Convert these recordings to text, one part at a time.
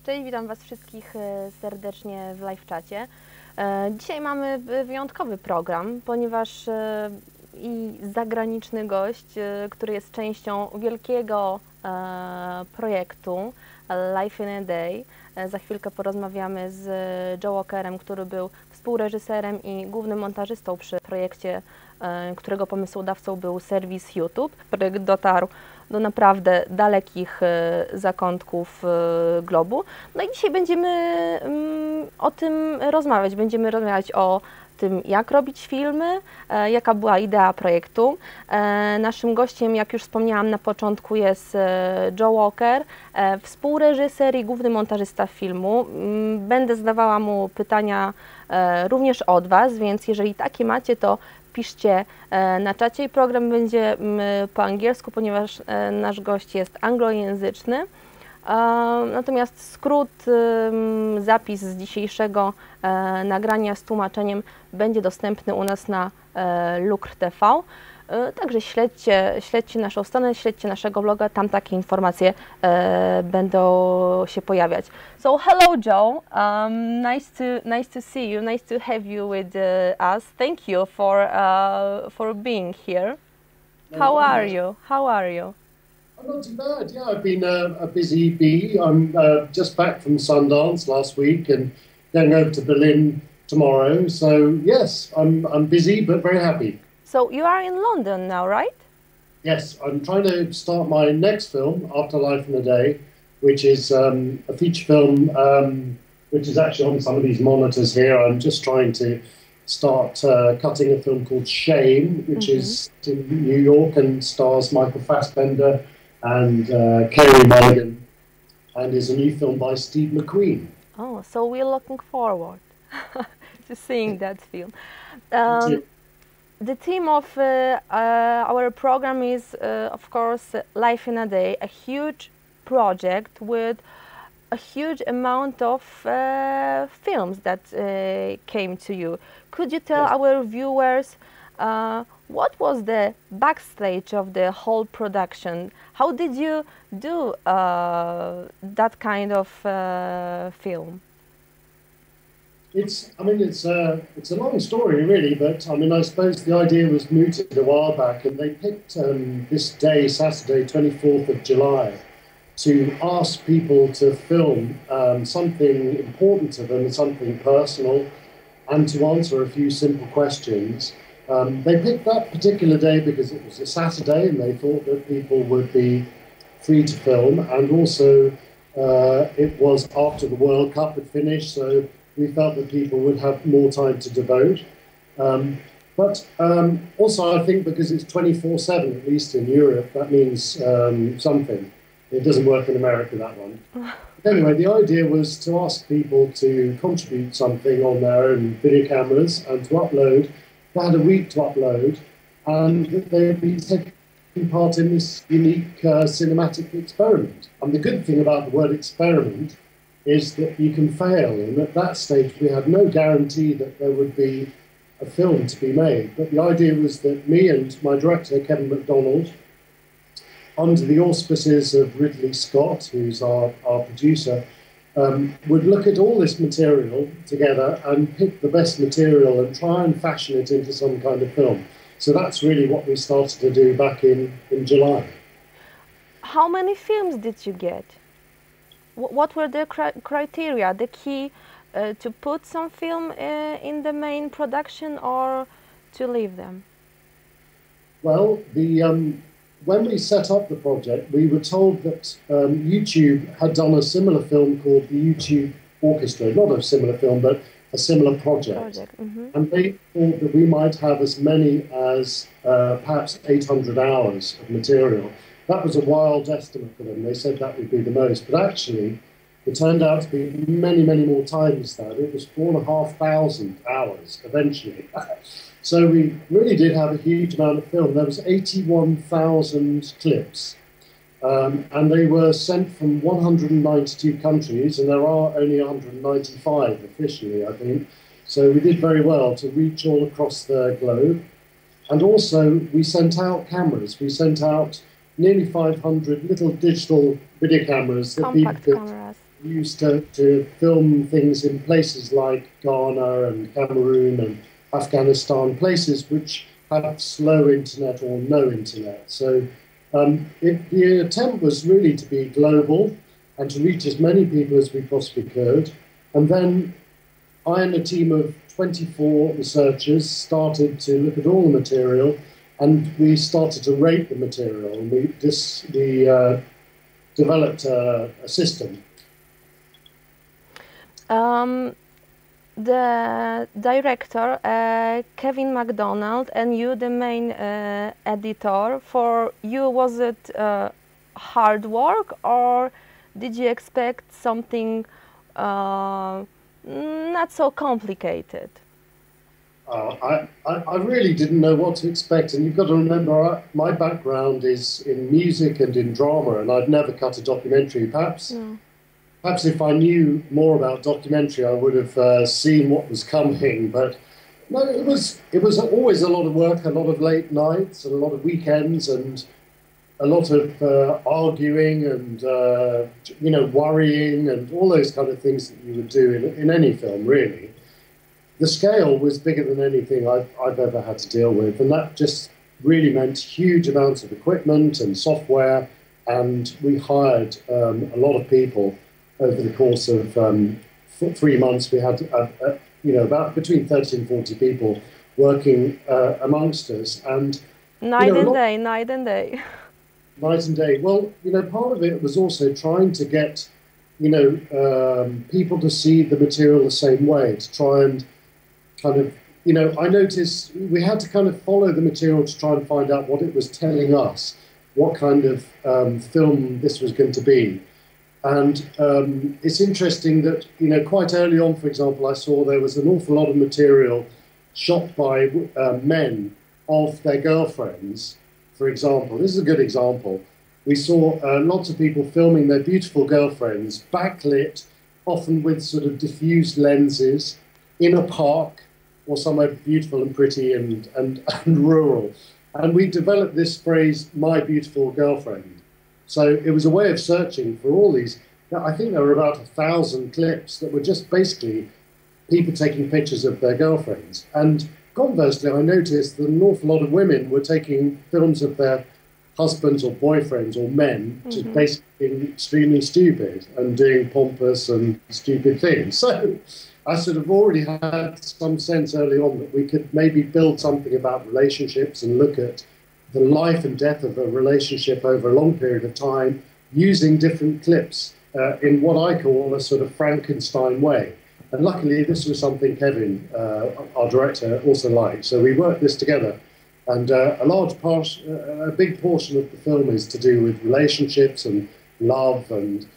Cześć, witam Was wszystkich serdecznie w live czacie. Dzisiaj mamy wyjątkowy program, ponieważ i zagraniczny gość, który jest częścią wielkiego projektu Life in a Day. Za chwilkę porozmawiamy z Joe Walkerem, który był współreżyserem i głównym montażystą przy projekcie, którego pomysłodawcą był serwis YouTube. Projekt dotarł do naprawdę dalekich zakątków globu. No i dzisiaj będziemy o tym rozmawiać. Będziemy rozmawiać o tym, jak robić filmy, jaka była idea projektu. Naszym gościem, jak już wspomniałam na początku, jest Joe Walker, współreżyser i główny montażysta filmu. Będę zadawała mu pytania również od Was, więc jeżeli takie macie, to piszcie na czacie i program będzie po angielsku, ponieważ nasz gość jest anglojęzyczny. Natomiast skrót, zapis z dzisiejszego nagrania z tłumaczeniem będzie dostępny u nas na Lukr TV. Także śledźcie naszą stronę, śledźcie naszego bloga, tam takie informacje będą się pojawiać. So hello Joe, nice to see you, nice to have you with us. Thank you for being here. How are you? How are you? I'm not too bad. Yeah, I've been a busy bee. I'm just back from Sundance last week and going over to Berlin tomorrow. So yes, I'm busy but very happy. So you are in London now, right? Yes, I'm trying to start my next film, After Life in a Day, which is a feature film, which is actually on some of these monitors here. I'm just trying to start cutting a film called Shame, which is in New York and stars Michael Fassbender and Kerry Mulligan, and is a new film by Steve McQueen. Oh, so we're looking forward to seeing that film. The theme of our program is, of course, Life in a Day, a huge project with a huge amount of films that came to you. Could you tell our viewers what was the backstage of the whole production? How did you do that kind of film? It's a long story really, but I suppose the idea was mooted a while back, and they picked this day, Saturday, 24th of July, to ask people to film something important to them, something personal, and to answer a few simple questions. They picked that particular day because it was a Saturday and they thought that people would be free to film, and also it was after the World Cup had finished, so we felt that people would have more time to devote. But also I think because it's 24/7, at least in Europe, that means something. It doesn't work in America, that one. Anyway, the idea was to ask people to contribute something on their own video cameras and to upload. They had a week to upload, and they'd be taking part in this unique cinematic experiment. And the good thing about the word experiment is that you can fail, and at that stage we had no guarantee that there would be a film to be made. But the idea was that me and my director, Kevin MacDonald, under the auspices of Ridley Scott, who's our producer, would look at all this material together and pick the best material and try and fashion it into some kind of film. So that's really what we started to do back in July. How many films did you get? What were the criteria, the key to put some film in the main production or to leave them? Well, when we set up the project, we were told that YouTube had done a similar film called the YouTube Orchestra, not a similar film, but a similar project. And they thought that we might have as many as perhaps 800 hours of material. That was a wild estimate for them. They said that would be the most, but actually it turned out to be many, many more times that. It was 4,500 hours eventually. So we really did have a huge amount of film. There was 81,000 clips, and they were sent from 192 countries, and there are only 195 officially, I think. So we did very well to reach all across the globe. And also we sent out cameras. We sent out nearly 500 little digital video cameras that Compact people could, cameras. used to film things in places like Ghana and Cameroon and Afghanistan, places which have slow internet or no internet. So the attempt was really to be global and to reach as many people as we possibly could. And then I and a team of 24 researchers started to look at all the material, and we started to rate the material. And we developed a system. The director, Kevin MacDonald, and you, the main editor, for you, was it hard work, or did you expect something not so complicated? I really didn't know what to expect, and you've got to remember, my background is in music and in drama, and I'd never cut a documentary. Perhaps if I knew more about documentary, I would have seen what was coming. But no, it was always a lot of work, a lot of late nights, and a lot of weekends, and a lot of arguing and worrying, and all those kind of things that you would do in any film, really. The scale was bigger than anything I've ever had to deal with, and that just really meant huge amounts of equipment and software, and we hired a lot of people over the course of 3 months. We had about between 30 and 40 people working amongst us, and night and day. Night and day. Well, part of it was also trying to get people to see the material the same way, to try and kind of, I noticed we had to kind of follow the material to try and find out what it was telling us, what kind of film this was going to be. And it's interesting that, quite early on, for example, I saw there was an awful lot of material shot by men of their girlfriends, for example. This is a good example. We saw lots of people filming their beautiful girlfriends, backlit, often with sort of diffused lenses, in a park or somewhere beautiful and pretty and rural. And we developed this phrase, "my beautiful girlfriend." So it was a way of searching for all these. I think there were about 1,000 clips that were just basically people taking pictures of their girlfriends. And conversely, I noticed that an awful lot of women were taking films of their husbands or boyfriends or men, just basically being extremely stupid and doing pompous and stupid things. So I sort of already had some sense early on that we could maybe build something about relationships and look at the life and death of a relationship over a long period of time using different clips in what I call a sort of Frankenstein way. And luckily, this was something Kevin, our director, also liked. So we worked this together. And a big portion of the film is to do with relationships and love and,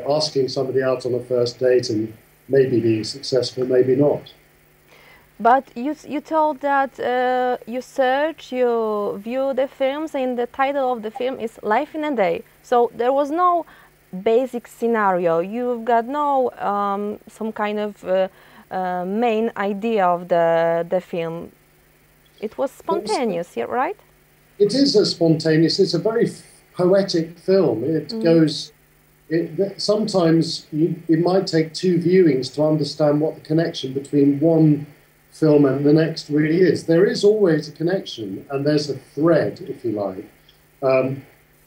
asking somebody out on a first date and maybe being successful, maybe not. But you told that you view the films, and the title of the film is Life in a Day. So there was no basic scenario. You've got no some kind of main idea of the film. It was spontaneous, yeah, right? It is spontaneous. It's a very poetic film. It goes. Sometimes it might take 2 viewings to understand what the connection between one film and the next really is. There is always a connection, and there's a thread, if you like.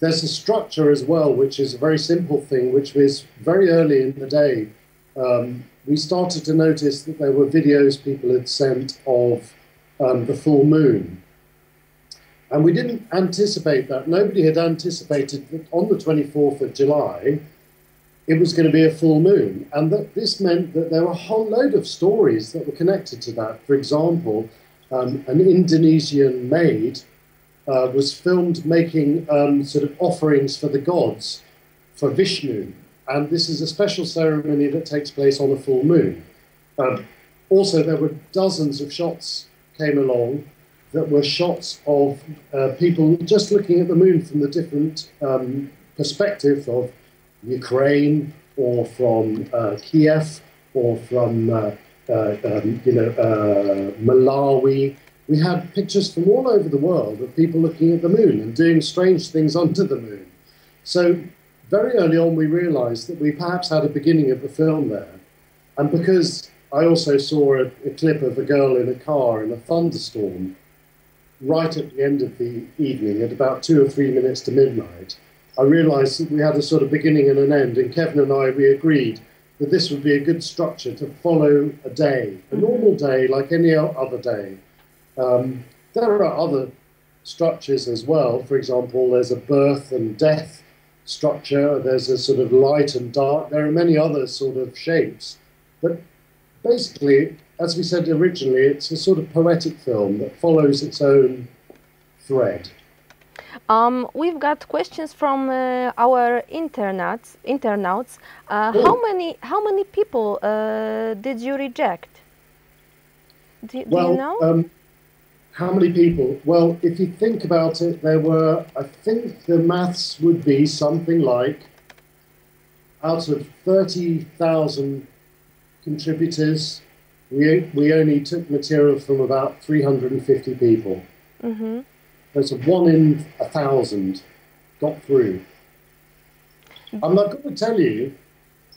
There's a structure as well, which is a very simple thing, which was very early in the day. We started to notice that there were videos people had sent of the full moon. And we didn't anticipate that. Nobody had anticipated that on the 24th of July, it was going to be a full moon. And this meant that there were a whole load of stories that were connected to that. For example, an Indonesian maid was filmed making sort of offerings for the gods, for Vishnu. And this is a special ceremony that takes place on a full moon. Also, there were dozens of shots came along that were shots of people just looking at the moon from the different perspectives of Ukraine or from Kiev or from Malawi. We had pictures from all over the world of people looking at the moon and doing strange things under the moon. So very early on we realised that we perhaps had a beginning of a film there. And because I also saw a clip of a girl in a car in a thunderstorm right at the end of the evening at about 2 or 3 minutes to midnight, I realised that we had a sort of beginning and an end. And Kevin and I, we agreed that this would be a good structure to follow a day, a normal day like any other day. There are other structures as well. For example, there's a birth and death structure. There's a sort of light and dark. There are many other sort of shapes. But basically, as we said originally, it's a sort of poetic film that follows its own thread. We've got questions from our internauts. How many people did you reject? Do you know? How many people? Well, if you think about it, there were, I think the maths would be something like, out of 30,000 contributors, we only took material from about 350 people. Mm-hmm. There's a 1 in 1,000 got through. I'm not going to tell you,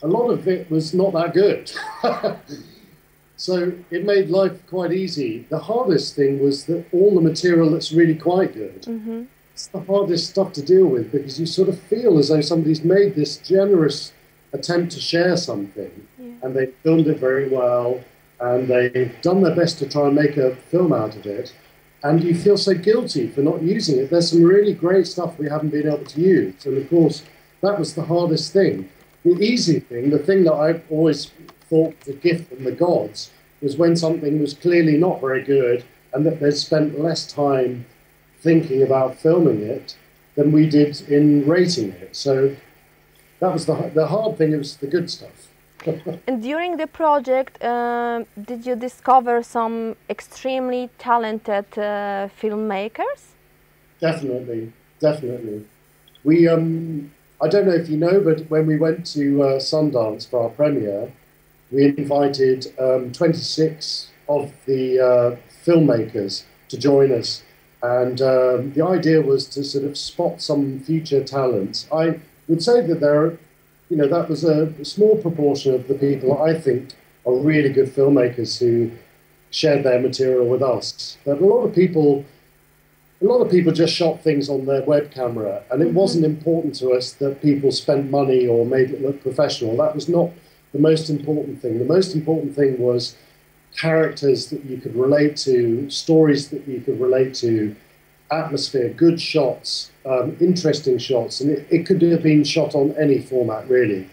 a lot of it was not that good. So it made life quite easy. The hardest thing was that all the material that's really quite good, mm-hmm. it's the hardest stuff to deal with, because you sort of feel as though somebody's made this generous attempt to share something, and they filmed it very well, and they've done their best to try and make a film out of it, and you feel so guilty for not using it. There's some really great stuff we haven't been able to use, and of course, that was the hardest thing. The easy thing, the thing that I've always thought the gift from the gods, was when something was clearly not very good and that they'd spent less time thinking about filming it than we did in rating it. So that was the hard thing, it was the good stuff. And during the project, did you discover some extremely talented filmmakers? Definitely, definitely. We, I don't know if you know, but when we went to Sundance for our premiere, we invited 26 of the filmmakers to join us. And the idea was to sort of spot some future talents. I would say that there are, that was a small proportion of the people I think are really good filmmakers who shared their material with us. But a lot of people just shot things on their web camera, and it wasn't important to us that people spent money or made it look professional. That was not the most important thing. The most important thing was characters that you could relate to, stories that you could relate to, atmosphere, good shots, interesting shots, and it could have been shot on any format, really.